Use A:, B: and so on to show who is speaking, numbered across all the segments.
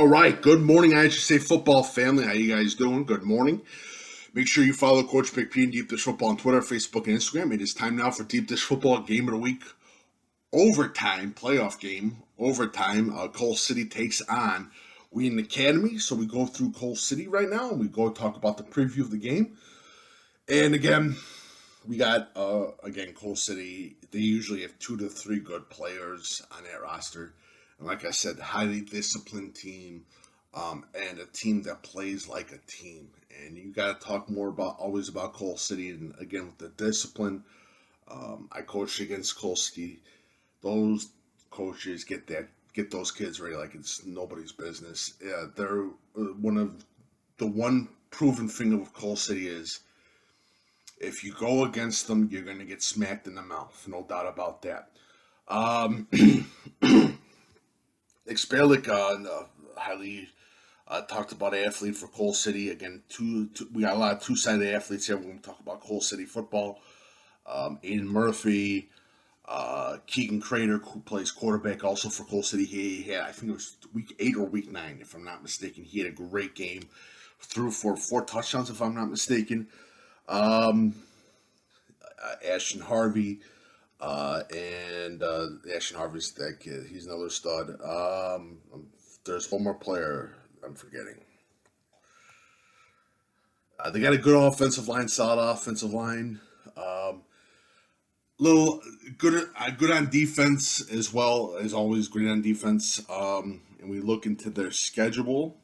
A: All right. Good morning, IHSA football family. How you guys doing? Good morning. Make sure you follow Coach McP and Deep Dish Football on Twitter, Facebook, and Instagram. It is time now for Deep Dish Football Game of the Week overtime, playoff game, overtime. Coal City takes on Wheaton Academy. So we go through Coal City right now, and we go talk about the preview of the game. And again, we got, Coal City. They usually have 2 to 3 good players on that roster. And like I said, highly disciplined team, and a team that plays like a team. And you got to talk more always about Coal City. And again, with the discipline, I coached against Coal City. Those coaches get those kids ready like it's nobody's business. They're one proven thing of Coal City is if you go against them, you're going to get smacked in the mouth. No doubt about that. Experlick highly talked about athlete for Coal City. Again, we got a lot of two-sided athletes here. We're going to talk about Coal City football. Aiden Murphy, Keegan Crater, who plays quarterback also for Coal City. He had, I think it was week 8 or week 9, if I'm not mistaken. He had a great game. Threw for 4 touchdowns, if I'm not mistaken. Ashton Harvey. Ashton Harvey's that kid. He's another stud. There's one more player I'm forgetting. They got a good offensive line, solid offensive line. Little good on defense as well as always. Great on defense. And we look into their schedule.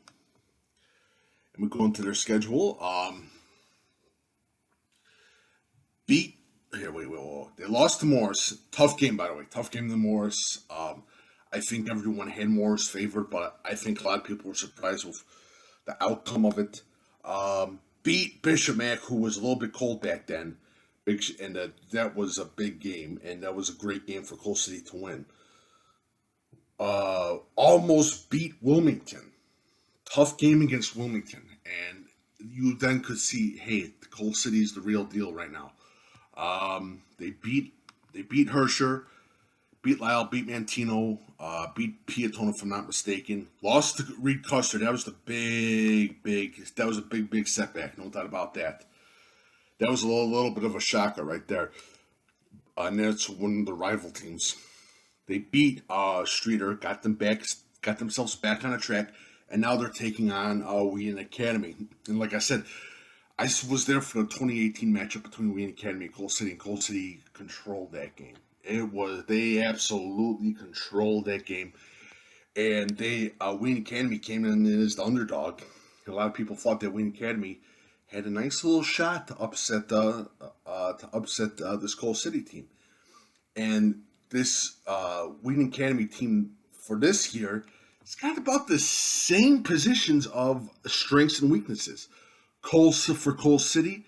A: And we go into their schedule. Wait. They lost to Morris. Tough game, by the way. Tough game to Morris. I think everyone had Morris favored, but I think a lot of people were surprised with the outcome of it. Beat Bishop Mack, who was a little bit cold back then. That was a big game, and that was a great game for Coal City to win. Almost beat Wilmington. Tough game against Wilmington. And you then could see, hey, Coal City is the real deal right now. They beat Hersher, beat Lyle, beat Mantino, beat Piatone, if I'm not mistaken. Lost to Reed Custer. That was a big setback. No doubt about that. That was a little bit of a shocker right there. And that's one of the rival teams. They beat Streeter, got themselves back on the track, and now they're taking on Wheaton Academy. And like I said, I was there for the 2018 matchup between Wheaton Academy and Coal City controlled that game. They absolutely controlled that game, and Wheaton Academy came in as the underdog. A lot of people thought that Wheaton Academy had a nice little shot to upset this Coal City team, and this Wheaton Academy team for this year has got about the same positions of strengths and weaknesses. For Coal City,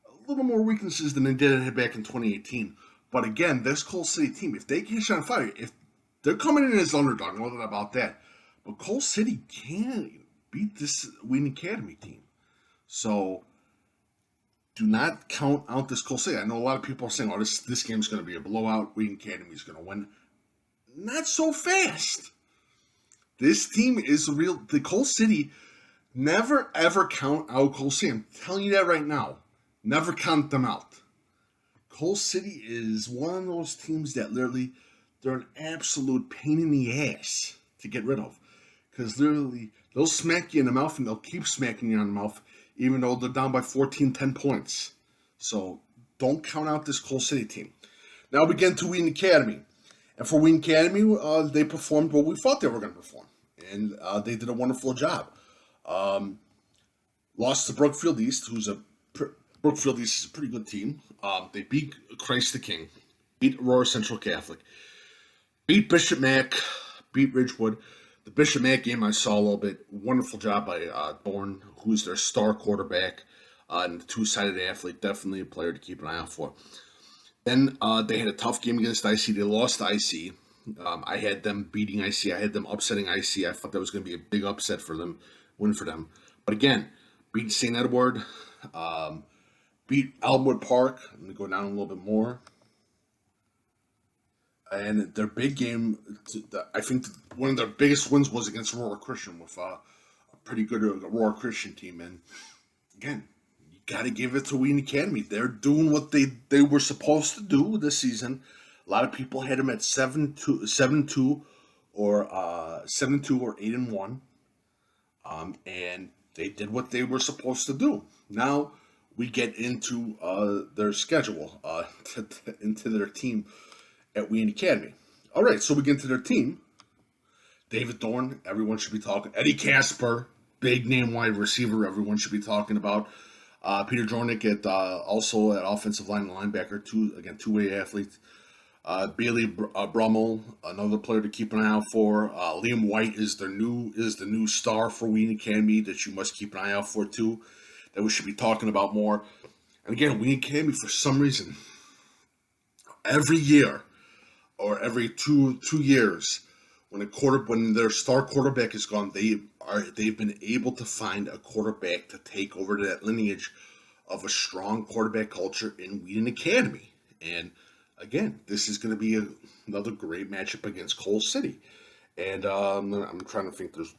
A: a little more weaknesses than they did back in 2018. But again, this Coal City team, if they catch on fire, if they're coming in as underdog, no doubt about that. But Coal City can beat this Wheaton Academy team. So do not count out this Coal City. I know a lot of people are saying, "Oh, this game's going to be a blowout. Wheaton Academy is going to win." Not so fast. This team is real. The Coal City. Never, ever count out Coal City. I'm telling you that right now. Never count them out. Coal City is one of those teams that literally, they're an absolute pain in the ass to get rid of. Because literally, they'll smack you in the mouth and they'll keep smacking you in the mouth, even though they're down by 10 points. So, don't count out this Coal City team. Now we get to Wheaton Academy. And for Wheaton Academy, they performed what we thought they were going to perform. And they did a wonderful job. Lost to Brookfield East, Brookfield East is a pretty good team. They beat Christ the King, beat Aurora Central Catholic, beat Bishop Mack, beat Ridgewood. The Bishop Mack game I saw a little bit. Wonderful job by Bourne, who's their star quarterback and the two-sided athlete. Definitely a player to keep an eye out for. Then they had a tough game against IC. They lost to IC. I had them beating IC. I had them upsetting IC. I thought that was going to be a big upset for them. Win for them. But again, beat St. Edward, beat Elmwood Park. I'm going to go down a little bit more. And their big game, I think one of their biggest wins was against Aurora Christian with a pretty good Aurora Christian team. And again, you got to give it to Wheaton Academy. They're doing what they were supposed to do this season. A lot of people had them at 7-2, or 7-2 or 8-1, and they did what they were supposed to do. Now we get into their schedule, into their team at Wheaton Academy. All right, so we get into their team. David Thorne, everyone should be talking. Eddie Casper, big name wide receiver, everyone should be talking about. Peter Jornick also at offensive line and linebacker, two-way athletes. Bailey Brummel, another player to keep an eye out for. Liam White is the new star for Wheaton Academy that you must keep an eye out for too. That we should be talking about more. And again, Wheaton Academy, for some reason, every year or every two years, when their star quarterback is gone, they've been able to find a quarterback to take over that lineage of a strong quarterback culture in Wheaton Academy. And again, this is going to be another great matchup against Cole City. And I'm trying to think. There's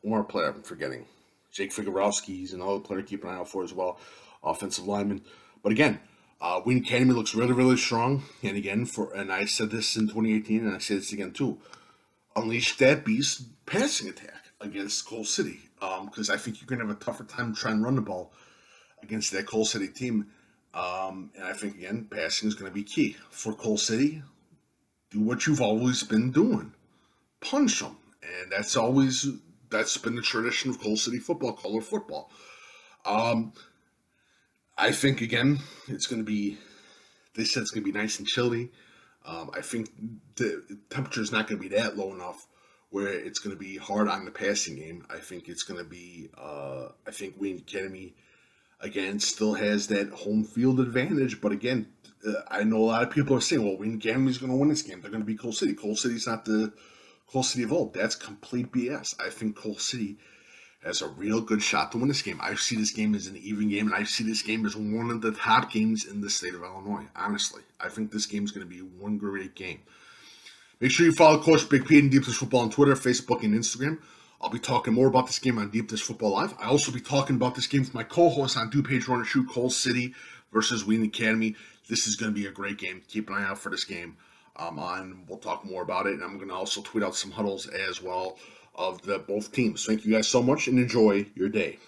A: one more player I'm forgetting. Jake Figurowski is another player to keep an eye out for as well, offensive lineman. But again, Wheaton Academy looks really, really strong. And again, and I said this in 2018, and I say this again too. Unleash that beast passing attack against Cole City, because I think you're going to have a tougher time trying to run the ball against that Cole City team. And I think, again, passing is going to be key. For Cole City, do what you've always been doing. Punch them. And that's been the tradition of Cole City football, color football. I think, again, they said it's going to be nice and chilly. I think the temperature is not going to be that low enough where it's going to be hard on the passing game. I think it's going to be, I think Wheaton Academy, again, still has that home field advantage. But again, I know a lot of people are saying, well, Wheaton Academy is going to win this game. They're going to beat Cole City. Cole City's not the Cole City of old. That's complete BS. I think Cole City has a real good shot to win this game. I see this game as an even game, and I see this game as one of the top games in the state of Illinois. Honestly, I think this game is going to be one great game. Make sure you follow Coach Big P and Deep Dish Football on Twitter, Facebook, and Instagram. I'll be talking more about this game on Deep Dish Football Live. I also be talking about this game with my co-host on DuPage Run and Shoot, Cole City versus Wheaton Academy. This is going to be a great game. Keep an eye out for this game. We'll talk more about it, and I'm going to also tweet out some huddles as well of both teams. Thank you guys so much, and enjoy your day.